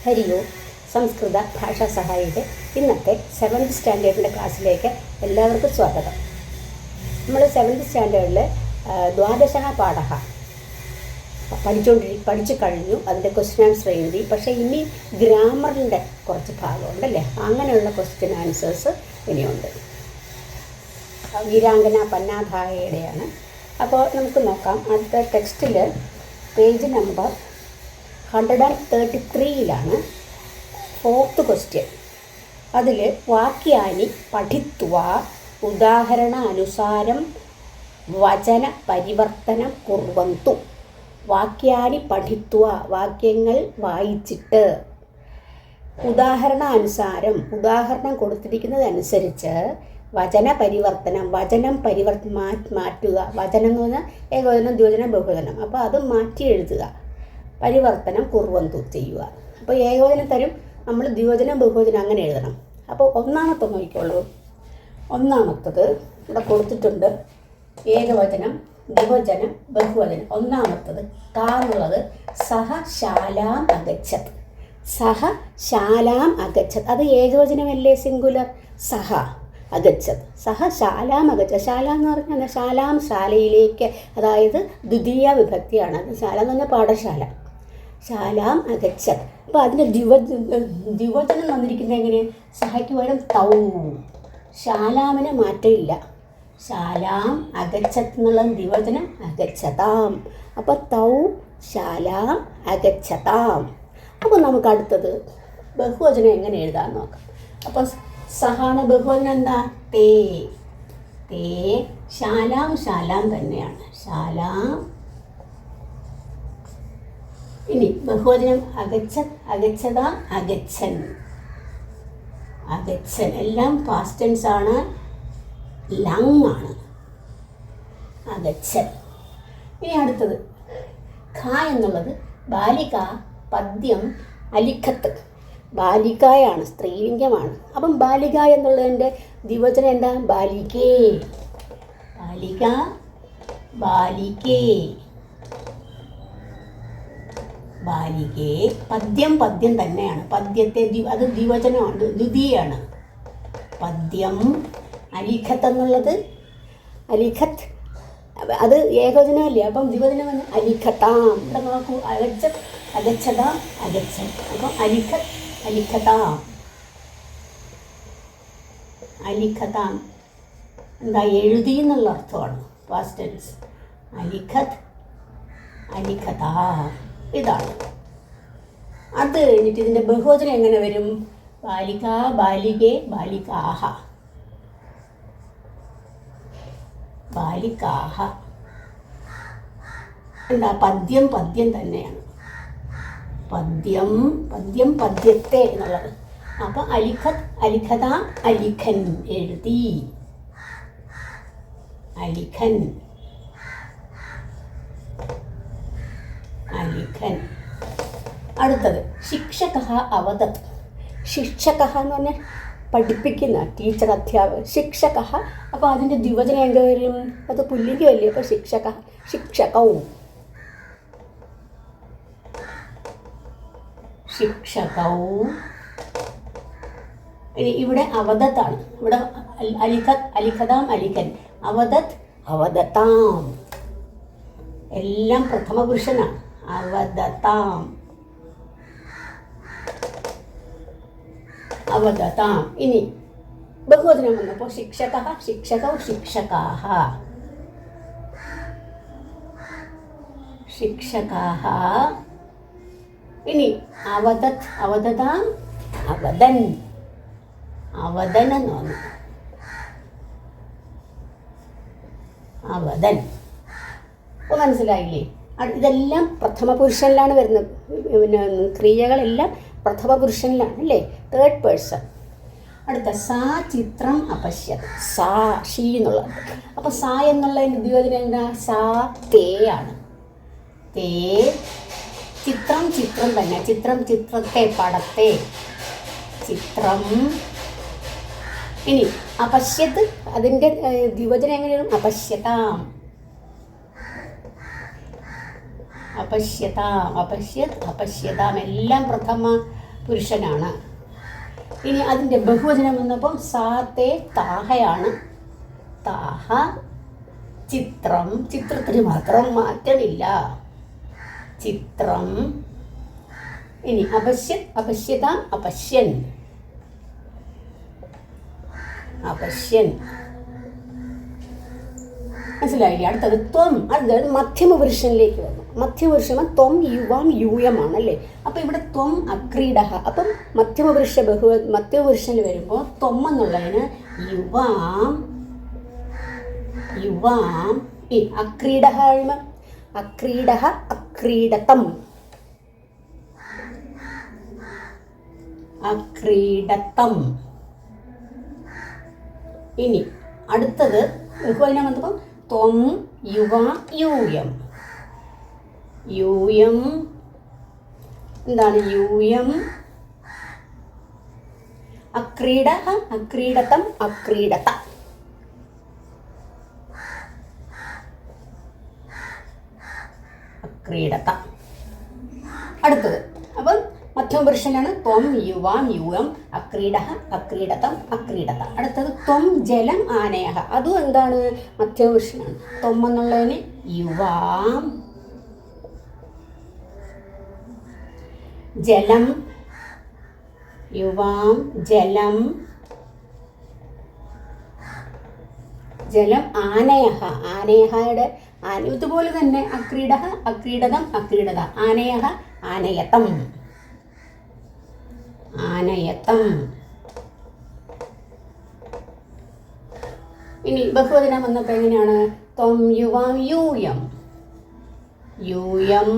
ഹരി ഓം. സംസ്കൃത ഭാഷാ സഹായിയുടെ ഇന്നത്തെ 7th സ്റ്റാൻഡേർഡിൻ്റെ ക്ലാസ്സിലേക്ക് എല്ലാവർക്കും സ്വാഗതം. നമ്മൾ 7th സ്റ്റാൻഡേർഡിൽ ദ്വാദശ പാഠ പഠിച്ചു കഴിഞ്ഞു. അതിൻ്റെ ക്വസ്റ്റ്യൻ ആൻസർ എഴുതി. പക്ഷേ ഇനി ഗ്രാമറിൻ്റെ കുറച്ച് ഭാഗമുണ്ടല്ലേ, അങ്ങനെയുള്ള ക്വസ്റ്റ്യൻ ആൻസേഴ്സ് ഇനിയുണ്ട്. വീരാംഗന പന്നാധായയുടെയാണ്. അപ്പോൾ നമുക്ക് നോക്കാം. അടുത്ത ടെക്സ്റ്റിൽ പേജ് നമ്പർ 133 4th ക്വസ്റ്റ്യൻ. അതിൽ വാക്യാനി പഠിത്വ ഉദാഹരണ അനുസാരം വചന പരിവർത്തനം കുർവന്തു. വാക്യാനി പഠിത്വ, വാക്യങ്ങൾ വായിച്ചിട്ട്, ഉദാഹരണ അനുസാരം, ഉദാഹരണം കൊടുത്തിരിക്കുന്നതനുസരിച്ച് വചന പരിവർത്തനം, വചനം മാറ്റുക. വചനം എന്ന് പറഞ്ഞാൽ ഏകവചനം, ദ്വിവചനം, ബഹുവചനം. അപ്പോൾ അത് മാറ്റി എഴുതുക. പരിവർത്തനം കുർവന്തു ചെയ്യുക. അപ്പോൾ ഏകവചനം തരും, നമ്മൾ ദ്വിവചനം, ബഹുവചനം അങ്ങനെ എഴുതണം. അപ്പോൾ ഒന്നാമത്തെ നോക്കിക്കോളൂ. ഒന്നാമത്തത് ഇവിടെ കൊടുത്തിട്ടുണ്ട്. ഏകവചനം, ദ്വിവചനം, ബഹുവചനം. ഒന്നാമത്തത് കാ എന്നുള്ളത് സഹ ശാലാം അഗച്ഛത്. സഹ ശാലാം അഗച്ഛത്. അത് ഏകവചനമല്ലേ, സിംഗുലർ. സഹ അഗച്ഛത്, സഹ ശാലാം അഗച്ഛത്. ശാല എന്ന് പറഞ്ഞാൽ ശാലാം, ശാലയിലേക്ക്, അതായത് ദ്വിതീയ വിഭക്തിയാണ്. അത് ശാല എന്ന് പറഞ്ഞാൽ പാഠശാല. ശാലാം അഗച്ഛത്. അപ്പോൾ അതിൻ്റെ ദ്വിവചനം വന്നിരിക്കുന്നത് എങ്ങനെ? സഹയ്ക്ക് പകരം തൗ. ശാലാമിന് മാറ്റമില്ല. ശാലാം അഗച്ഛത് എന്നുള്ള ദ്വിവചനം അഗച്ഛതാം. അപ്പോൾ തൗ ശാലാം അഗച്ഛതാം. അപ്പോൾ നമുക്ക് അടുത്തത് ബഹുവചനം എങ്ങനെ എഴുതാൻ നോക്കാം. അപ്പോൾ സഹാണ് ബഹുവചനം എന്താ? തേ. തേ. ശാലാം ശാലാം തന്നെയാണ്. ശാലാം. ഇനി ബഹുവചനം അഗച്ഛത്, അഗച്ഛതാം, അഗച്ഛൻ, അഗച്ഛൻ. എല്ലാം പാസ്റ്റ് ടെൻസ് ആണ്, ലങ് ആണ്. അഗച്ഛൻ. ഇനി അടുത്തത് ഖ എന്നുള്ളത് ബാലിക, പദ്യം, അലിഖത്ത്. ബാലികയാണ്, സ്ത്രീലിംഗമാണ്. അപ്പം ബാലിക എന്നുള്ളതിൻ്റെ ദ്വിവചനം എന്താ? ബാലികേ. ബാലിക, ബാലികേ, ബാലികേ. പദ്യം പദ്യം തന്നെയാണ്. പദ്യത്തെ അത് ദ്വിവചനമാണ്, ദ്വിതീയാണ്. പദ്യം. അലിഖത്ത് എന്നുള്ളത്, അലിഖത്ത് അത് ഏകവചനമല്ലേ, അപ്പം ദ്വിവചനം വന്ന് അലിഖത്താം. ഇവിടെ നോക്കൂ, അഗച്ഛത്, അഗച്ഛതാം, അഗച്ഛൻ. അപ്പം അലിഖത്ത്, അലിഖതാം. അലിഖതാം എന്താ? എഴുതി എന്നുള്ള അർത്ഥമാണ്, പാസ്റ്റ് ടെൻസ്. അലിഖത്ത്, അലിഖതാ. ഇതാണ്. അത് കഴിഞ്ഞിട്ട് ഇതിൻ്റെ ബഹുവചനം എങ്ങനെ വരും? ബാലിക, ബാലികേ, ബാലികാഹ, ബാലികാഹ. എന്താ? പദ്യം പദ്യം തന്നെയാണ്. പദ്യം പദ്യം, പദ്യത്തെ എന്നുള്ളത്. അപ്പം അലിഖത്ത്, അലിഖത, അലിഖൻ, എഴുതി, അലിഖൻ, അലിഖൻ. അടുത്തത് ശിക്ഷക അവദത്. ശിക്ഷക എന്ന് പറഞ്ഞാൽ പഠിപ്പിക്കുന്ന ടീച്ചർ, അധ്യാപകൻ. ശിക്ഷക. അപ്പോൾ അതിൻ്റെ ദ്വിവചനം എന്ത് വരും? അത് പുല്ലിംഗമല്ലേ. അപ്പോൾ ശിക്ഷക, ശിക്ഷകവും, ശിക്ഷകവും. ഇനി ഇവിടെ അവദത്താണ്. ഇവിടെ അലിഖത്ത്, അലിഖതാം, അലിഖൻ. അവദത്ത്, അവദതാം. എല്ലാം പ്രഥമ പുരുഷനാണ്. അവദതാം, അവദതാം. ഇനി ബഹുവചനം വന്നപ്പോൾ ശിക്ഷക, ശിക്ഷകൗ, ശിക്ഷകാഹ, ശിക്ഷകാഹ. ഇനി അവദത്, അവദതാം, അവദൻ, അവദൻ എന്ന് പറഞ്ഞു. അവദൻ. അപ്പോൾ മനസ്സിലായില്ലേ? ഇതെല്ലാം പ്രഥമ പുരുഷനിലാണ് വരുന്നത്. പിന്നെ ക്രിയകളെല്ലാം പ്രഥമ പുരുഷനിലാണ് അല്ലേ, തേർഡ് പേഴ്സൺ. അടുത്ത സാ ചിത്രം അപശ്യത്. സാ, ഷീ എന്നുള്ളത്. അപ്പോൾ സാ എന്നുള്ളതിൻ്റെ ദ്വിവചനം എന്താ? സാ തേ ആണ്. തേ. ചിത്രം ചിത്രം തന്നെ. ചിത്രം ചിത്രത്തെ, പടത്തെ, ചിത്രം. ഇനി അപശ്യത്, അതിൻ്റെ ദ്വിവചനം എങ്ങനെയാണ്? അപശ്യതാം, അപശ്യതാം, അപശ്യത്, അപശ്യതാം. എല്ലാം പ്രഥമ പുരുഷനാണ്. ഇനി അതിൻ്റെ ബഹുവചനം വന്നപ്പോൾ സാത്തേ താഹയാണ്. താഹ ചിത്രം, ചിത്രത്തിന് മാത്രം മാറ്റമില്ല, ചിത്രം. ഇനി അപശ്യത്, അപശ്യത, അപശ്യൻ, അപശ്യൻ. മനസ്സിലായില്ലേ? അടുത്തത് ത്വം. അടുത്തത് മധ്യമപുരുഷനിലേക്ക് വന്നു. മധ്യമപുരുഷൻ ത്വം യുവാം യൂയമാണ് അല്ലേ. അപ്പം ഇവിടെ ത്വം അക്രീഡ. അപ്പം മധ്യമപുരുഷനിൽ വരുമ്പോൾ ത്വം എന്നുള്ളതിന് യുവാം, യുവാം. അക്രീഡ, അക്രീഡ, അക്രീഡതം, അക്രീഡതം. ഇനി അടുത്തത് ബഹുവചനം വന്നപ്പോൾ ത്വം യുവാ യൂയം. യൂയം എന്താണ്? യൂയം അക്രീഡ, അക്രീഡതം, അക്രീഡത. അക്രീഡത. അടുത്തത് അപ്പം മധ്യമപുരുഷനാണ് ത്വം യുവാം യൂയം അക്രീഡ, അക്രീഡതം, അക്രീഡത. അടുത്തത് ത്വം ജലം ആനയഃ. അതും എന്താണ്? മധ്യമപുരുഷനാണ്. ത്വം എന്നുള്ളതിന് യുവാം ജലം, യുവാം ജലം, ജലം ആനയഃ. ആനയഹയുടെ ഇതുപോലെ തന്നെ അക്രീഡ, അക്രീഡതം, അക്രീഡത. ആനയഃ ആനയതം, ആനയതം. ഇനി ബഹുവചനം വന്നപ്പോൾ എങ്ങനെയാണ്? ത്വം യുവാം യൂയം, യൂയം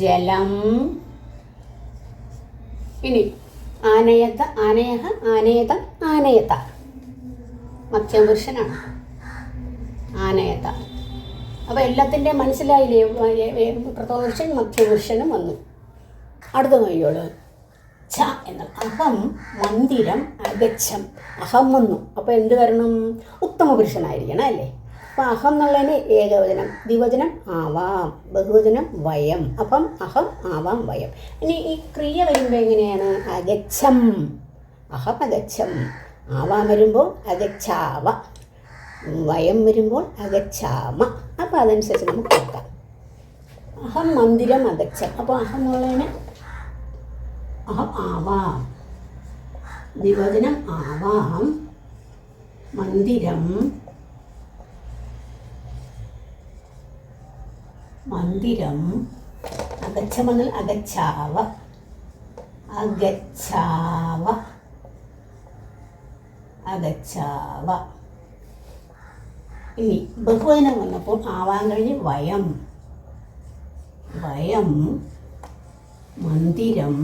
ജലം. ഇനി ആനയത, ആനയഃ ആനയതം, ആനയത. മധ്യമപുരുഷനാണ് ആനയത. അപ്പോൾ എല്ലാത്തിൻ്റെയും മനസ്സിലായില്ലേ? പ്രഥമപുരുഷൻ മധ്യപുരുഷനും വന്നു. അടുത്ത നോക്കിയോളൂ. ഛ എന്നാൽ അഹം മന്ദിരം അഗച്ഛം. അഹം വന്നു. അപ്പോൾ എന്ത് വരണം? ഉത്തമ പുരുഷനായിരിക്കണം അല്ലേ. അപ്പോൾ അഹം എന്നുള്ളതിന് ഏകവചനം, ദ്വിവചനം ആവാം, ബഹുവചനം വയം. അപ്പം അഹം ആവാം വയം. ഇനി ഈ ക്രിയ വരുമ്പോൾ എങ്ങനെയാണ്? അഗച്ഛം, അഹം അഗച്ഛം. ആവാം വരുമ്പോൾ അഗച്ഛാവ, വയം വരുമ്പോൾ അഗച്ഛാമ. അപ്പോൾ അതനുസരിച്ച് നമുക്ക് നോക്കാം. അഹം മന്ദിരം അഗച്ഛം. അപ്പോൾ അഹം എന്നുള്ളതിന് അഹം ആവാം, ദ്വിവചനം ആവാം, മന്ദിരം, മന്ദിരം. അഗച്ഛം എന്നാൽ അഗച്ഛാവ, അഗച്ഛാവ, അഗച്ഛാവ. ഇനി ബഹുവചനം വന്നപ്പോൾ ആവാൻ കഴിഞ്ഞ് വയം, വയം മന്ദിരം,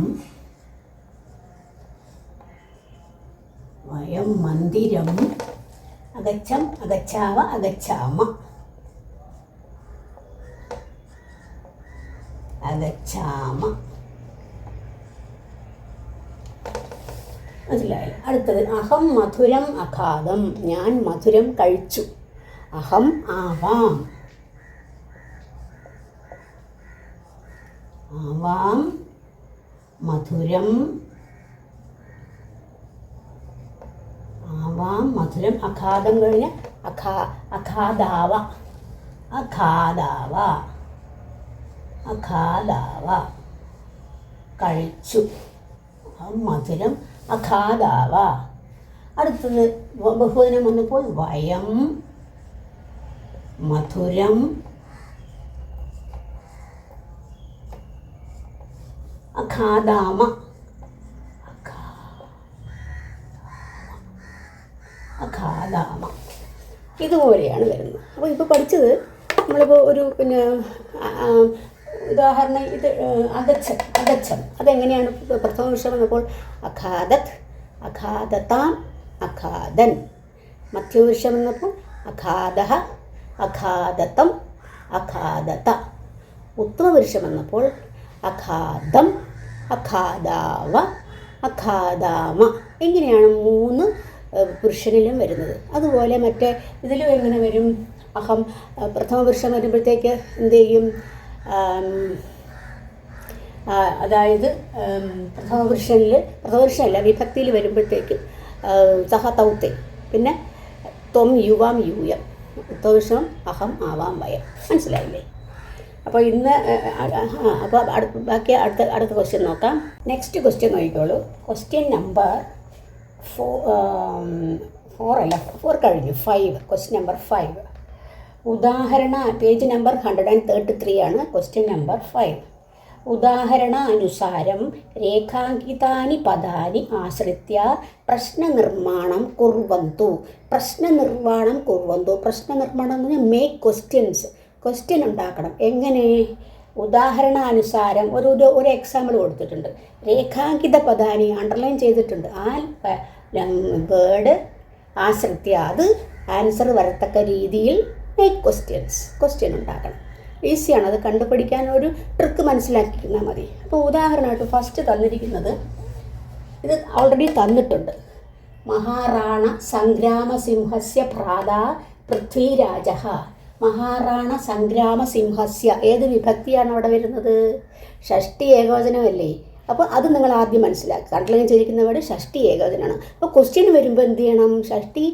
വയം മന്ദിരം. അഗച്ഛം, അഗച്ഛാവ, അഗച്ഛാമ, അഗച്ഛാമ. മനസ്സിലായില്ല? അടുത്തത് അഹം മധുരം അഖാദം. ഞാൻ മധുരം കഴിച്ചു. അഹം ആവാം, ആവാം മധുരം, ആവാം മധുരം. അഖാദം കഴിഞ്ഞ അഖാദാവ, അഖാദാവ, അഖാദാവ കഴിച്ചു. മധുരം അഖാദാവ. അടുത്തത് ബഹുവചനം വന്നപ്പോൾ വയം മധുരം, അഖാദാമ, അഖാദാമ. ഇതുപോലെയാണ് വരുന്നത്. അപ്പോൾ ഇപ്പോൾ പഠിച്ചത് നമ്മളിപ്പോൾ ഒരു ഉദാഹരണം ഇത് അഗച്ഛം, അഗച്ഛം അതെങ്ങനെയാണ്? പ്രഥമ പുരുഷൻ വന്നപ്പോൾ അഖാദത്, അഖാദതാം, അഖാദൻ. മധ്യപുരുഷൻ വന്നപ്പോൾ അഖാദഃ, അഖാദതം, അഖാദത. ഉത്തമപുരുഷൻ വന്നപ്പോൾ അഖാദം, അഖാദാവ, അഖാദാമ. ഇങ്ങനെയാണ് 3 പുരുഷനിലും വരുന്നത്. അതുപോലെ മറ്റേ ഇതിലും എങ്ങനെ വരും? അഹം പ്രഥമ പുരുഷൻ വരുമ്പോഴത്തേക്ക് എന്ത് ചെയ്യും? അതായത് പ്രഥമപുരുഷനല്ല വിഭക്തിയിൽ വരുമ്പോഴത്തേക്കും സഹ തൗത്തെ, പിന്നെ ത്വം യുവാം യൂയം, ഉത്തവശം അഹം ആവാം വയം. മനസ്സിലായില്ലേ? അപ്പോൾ ഇന്ന് അപ്പോൾ ബാക്കി അടുത്ത ക്വസ്റ്റ്യൻ നോക്കാം. നെക്സ്റ്റ് ക്വസ്റ്റ്യൻ നോക്കിക്കോളൂ. ക്വസ്റ്റ്യൻ നമ്പർ 4 കഴിഞ്ഞു, 5. ക്വസ്റ്റ്യൻ നമ്പർ 5 ഉദാഹരണ, പേജ് നമ്പർ 133 ആണ്. Question number 5 ഉദാഹരണാനുസാരം രേഖാങ്കിതാനി പദാനി ആശ്രിത്യ പ്രശ്നനിർമ്മാണം കുർവന്തു. പ്രശ്നനിർമ്മാണം എന്ന് പറഞ്ഞാൽ മേക്ക് ക്വസ്റ്റ്യൻ ഉണ്ടാക്കണം. എങ്ങനെ? ഉദാഹരണാനുസാരം ഒരു എക്സാമ്പിൾ കൊടുത്തിട്ടുണ്ട്. രേഖാങ്കിത പദാനി അണ്ടർലൈൻ ചെയ്തിട്ടുണ്ട്. ആ വേർഡ് ആശ്രിത്യ, അത് ആൻസർ വരത്തക്ക രീതിയിൽ മേക്ക് ക്വസ്റ്റ്യൻ ഉണ്ടാക്കണം. ഈസിയാണ്, അത് കണ്ടുപിടിക്കാൻ ഒരു ട്രിക്ക് മനസ്സിലാക്കിയിരുന്നാൽ മതി. അപ്പോൾ ഉദാഹരണമായിട്ട് ഫസ്റ്റ് തന്നിരിക്കുന്നത്, ഇത് ഓൾറെഡി തന്നിട്ടുണ്ട്. മഹാറാണ സംഗ്രാമസിംഹസ്യ ഭ്രാതാ പൃഥ്വിരാജഃ. മഹാറാണ സംഗ്രാമസിംഹസ്യ, ഏത് വിഭക്തിയാണ് അവിടെ വരുന്നത്? ഷഷ്ടി ഏകവചനമല്ലേ? അപ്പോൾ അത് നിങ്ങൾ ആദ്യം മനസ്സിലാക്കുക. അണ്ടർലൈൻ ചെയ്തിരിക്കുന്ന വേർഡ് ഷഷ്ടി ഏകവചനമാണ്. അപ്പോൾ ക്വസ്റ്റ്യൻ വരുമ്പോൾ എന്ത് ചെയ്യണം? ഷഷ്ടി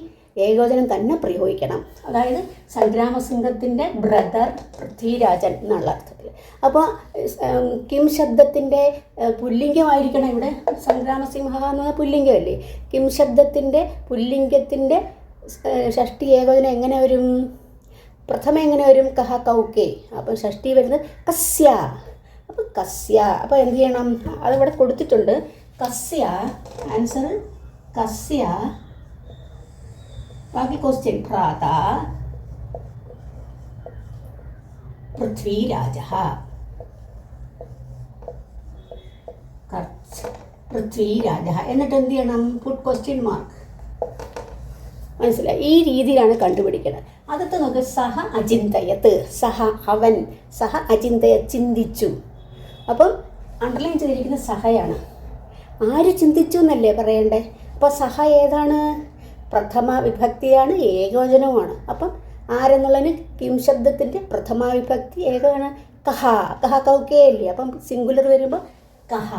ഏകവചനം തന്നെ പ്രയോഗിക്കണം. അതായത് സംഗ്രാമസിംഹത്തിൻ്റെ ബ്രദർ പൃഥ്വിരാജൻ എന്നുള്ള അർത്ഥത്തിൽ. അപ്പോൾ കിം ശബ്ദത്തിൻ്റെ പുല്ലിംഗമായിരിക്കണം ഇവിടെ. സംഗ്രാമസിംഹ എന്ന് പറഞ്ഞാൽ പുല്ലിംഗമല്ലേ? കിം ശബ്ദത്തിൻ്റെ പുല്ലിംഗത്തിൻ്റെ ഷഷ്ടി ഏകവചനം എങ്ങനെ വരും? പ്രഥമം എങ്ങനെ വരും? കഹ കൗക്കെ. അപ്പോൾ ഷഷ്ടി വരുന്നത് കസ്യ. അപ്പോൾ കസ്യ, അപ്പോൾ എന്ത് ചെയ്യണം? അതിവിടെ കൊടുത്തിട്ടുണ്ട്. കസ്യ, ആൻസർ കസ്യ. ബാക്കി ക്വസ്റ്റ്യൻ ഭ്രാതാ പൃഥ്വിരാജഃ. പൃഥ്വിരാജഃ എന്നിട്ട് എന്ത് ചെയ്യണം? Put question mark. മനസ്സിലായി? ഈ രീതിയിലാണ് കണ്ടുപിടിക്കുന്നത്. അതൊക്കെ നോക്ക്. സഹ അചിന്തയത്ത്, സഹ അചിന്തയ, ചിന്തിച്ചു. അപ്പം അണ്ടർലൈൻ ചെയ്തിരിക്കുന്ന സഹയാണ്. ആര് ചിന്തിച്ചു എന്നല്ലേ പറയണ്ടേ? അപ്പോൾ സഹ ഏതാണ്? പ്രഥമ വിഭക്തിയാണ്, ഏകവചനവുമാണ്. അപ്പം ആരെന്നുള്ളതിന് കിം ശബ്ദത്തിൻ്റെ പ്രഥമ വിഭക്തി ഏകവചനം കഹ കൗക്കെ അല്ലേ? അപ്പം സിംഗുലർ വരുമ്പോൾ കഹ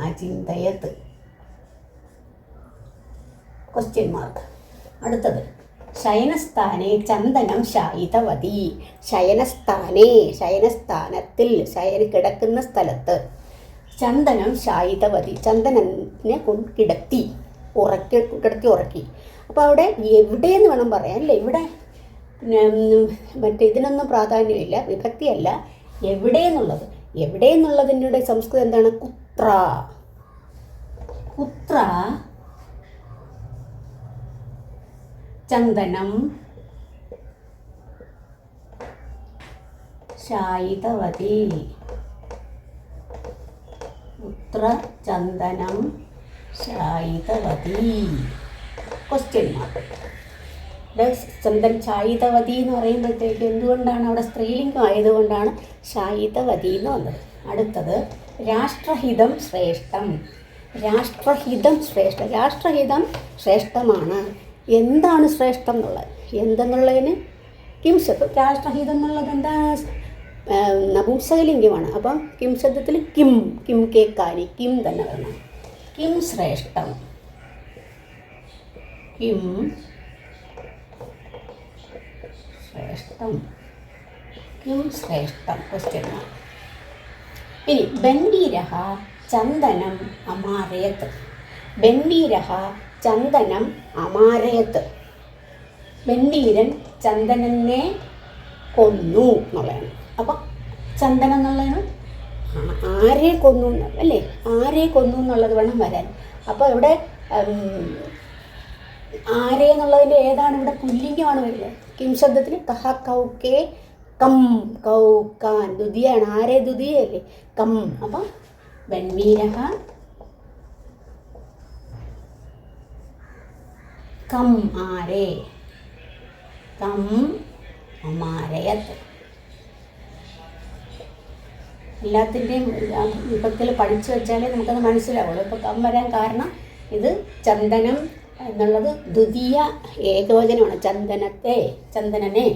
അചിന്തയത്. Question mark. അടുത്തത് ശയനസ്ഥാനെ ചന്ദനം ശായിതവതി. ശയനസ്ഥാനത്തിൽ, കിടക്കുന്ന സ്ഥലത്ത് ചന്ദനം ശായിതവതി, ചന്ദനനെ കിടത്തി ഉറക്കി. അപ്പോൾ അവിടെ എവിടെയെന്ന് വേണം പറയാൻ അല്ലേ? ഇവിടെ മറ്റേ ഇതിനൊന്നും പ്രാധാന്യമില്ല, വിഭക്തിയല്ല. എവിടെയെന്നുള്ളതിൻ്റെ സംസ്കൃതം എന്താണ്? കുത്ര. ചന്ദനം ശായിതവതി. ചന്ദനം ശായിതവതി. Question mark. ചന്ദൻ ശായിതവതി എന്ന് പറയുമ്പോഴത്തേക്ക് എന്തുകൊണ്ടാണ് അവിടെ സ്ത്രീലിംഗം ആയതുകൊണ്ടാണ് ശായിതവതി എന്ന് വന്നത്. അടുത്തത് രാഷ്ട്രഹിതം ശ്രേഷ്ഠം. രാഷ്ട്രഹിതം ശ്രേഷ്ഠമാണ്. എന്താണ് ശ്രേഷ്ഠം എന്നുള്ളത്? എന്തെന്നുള്ളതിന് കിം ശബ്ദം. രാഷ്ട്രഹിതം എന്നുള്ളത് എന്താ? നപുംസകലിംഗമാണ്. അപ്പം കിം ശബ്ദത്തിൽ കിം കേക്കാരി, കിം തന്നെ വരണം. കിം ശ്രേഷ്ഠം. ക്വസ്റ്റ്യൻ. ഇനി ബന്ദീരഹ ചന്ദനം അമാരയത്ത്. ബന്ദീരൻ ചന്ദനനെ കൊന്നു എന്നുള്ളതാണ്. അപ്പം ചന്ദനം എന്നുള്ളതാണ് ആരെ കൊന്നു അല്ലേ? ആരെ കൊന്നു എന്നുള്ളത് വേണം വരാൻ. അപ്പോൾ ഇവിടെ ആരെ എന്നുള്ളതിൻ്റെ ഏതാണ്? ഇവിടെ പുല്ലിംഗമാണ് വരുന്നത്. കിം ശബ്ദത്തിന് കഹ കൗക്കെ കൗക്കാൻ, ദ്വിതീയാണ്. ആരെ ദ്വിതീയല്ലേ? കം. അപ്പം ബന്വീരഹ അമാരയത്ത്. എല്ലാത്തിൻ്റെയും വിഭക്തിയിൽ പഠിച്ചു വെച്ചാലേ നമുക്കത് മനസ്സിലാവുള്ളൂ. ഇപ്പോൾ കം വരാൻ കാരണം ഇത് ചന്ദനം എന്നുള്ളത് ദ്വിതീയ ഏകവചനമാണ്. ചന്ദനനെ.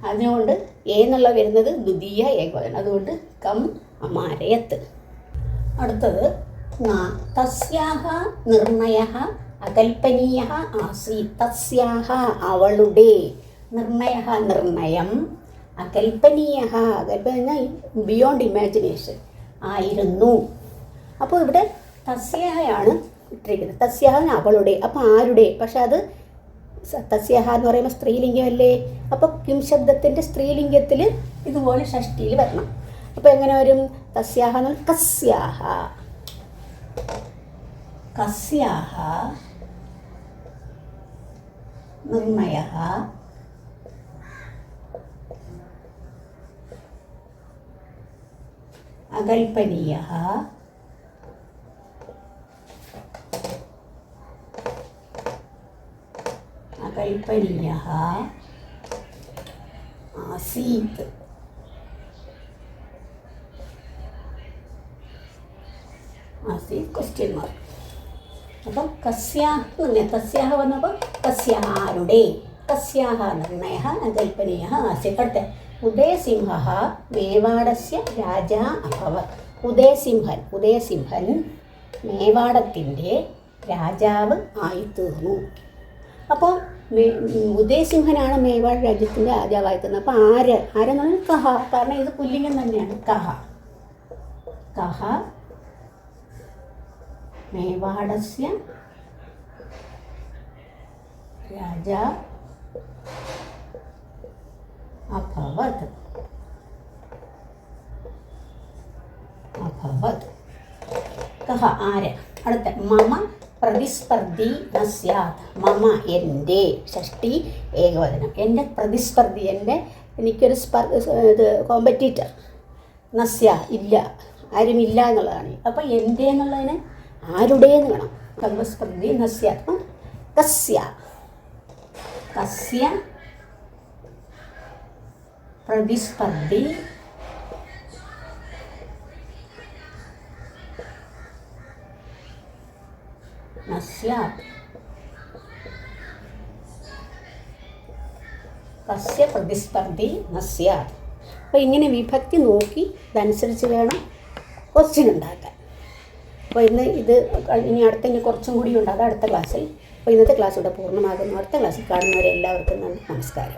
അതുകൊണ്ട് എന്നുള്ള വരുന്നത് ദ്വിതീയ ഏകവചനം. അതുകൊണ്ട് കം അമാരയത്ത്. അടുത്തത് തസ്യാഹ നിർണയഃ അകൽപ്പനീയഃ ആസീത്. തസ്യാഹ അവളുടെ, നിർണയഃ നിർണയം, അകൽപ്പനീയഃ അകൽപ്പന ബിയോണ്ട് ഇമാജിനേഷൻ ആയിരുന്നു. അപ്പോൾ ഇവിടെ തസ്യാഹയാണ് ഇട്ടിരിക്കുന്നത്. തസ്യാഹ അവളുടെ. അപ്പോൾ ആരുടെ? പക്ഷെ അത് തസ്യാഹ എന്ന് പറയുമ്പോൾ സ്ത്രീലിംഗമല്ലേ. അപ്പോൾ കിം ശബ്ദത്തിൻ്റെ സ്ത്രീലിംഗത്തിൽ ഇതുപോലെ ഷഷ്ടിയിൽ വരണം. അപ്പോൾ എങ്ങനെ വരും? തസ്യാഹ എന്ന് പറഞ്ഞാൽ കസ്യാഹ. കസ്യാഹ നിർണയഃ അകൽപ്പനീയഃ ആസീത്. Question mark. അപ്പം തസ്യാഹ വന്നപ്പോൾ കസ്യാഹ ആരുടെ, കസ്യാഹ നിർണയഃ അകൽപ്പനീയഃ ആസീത്. അടുത്ത ഉദയസിംഹഃ മേവാടസ്യ രാജാ അഭവത്. ഉദയസിംഹൻ മേവാടത്തിൻ്റെ രാജാവ് ആയിത്തീർന്നു. അപ്പോൾ ഉദയസിംഹനാണ് മേവാട് രാജ്യത്തിൻ്റെ രാജാവായി തീർന്നത്. അപ്പോൾ ആരെന്ന് പറഞ്ഞാൽ കഹ. കാരണം ഇത് പുല്ലിംഗം തന്നെയാണ്. കഹ മേവാടസ്യ രാജാ അഭവത്. കഹ ആര്. അടുത്ത മമ പ്രതിസ്പർദ്ധി ന സ്യാത്. മമ എൻ്റെ, ഷഷ്ടി ഏകവചനം. എൻ്റെ പ്രതിസ്പർദ്ധി, എനിക്കൊരു കോമ്പറ്റീറ്റർ. നസ്യ ഇല്ല, ആരുമില്ല എന്നുള്ളതാണ്. അപ്പം എൻ്റെ എന്നുള്ളതിന് ആരുടെ എന്ന് വേണം. പ്രതിസ്പർദ്ധി ന സ്യാത്. അപ്പം കസ്യ പ്രതിസ്പർദ്ധി കസ്യ പ്രതിസ്പർദ്ധി ന സ്യാത്. അപ്പോൾ ഇങ്ങനെ വിഭക്തി നോക്കി ഇതനുസരിച്ച് വേണം ക്വസ്റ്റ്യൻ ഉണ്ടാക്കാൻ. അപ്പോൾ ഇനി അടുത്ത കുറച്ചും കൂടി ഉണ്ട്. അത് അടുത്ത ക്ലാസ്സിൽ. അപ്പോൾ ഇന്നത്തെ ക്ലാസ് ഇവിടെ പൂർണ്ണമാകുന്നു. അടുത്ത ക്ലാസ്സിൽ കാണുന്നവരെ എല്ലാവർക്കും നമസ്കാരം.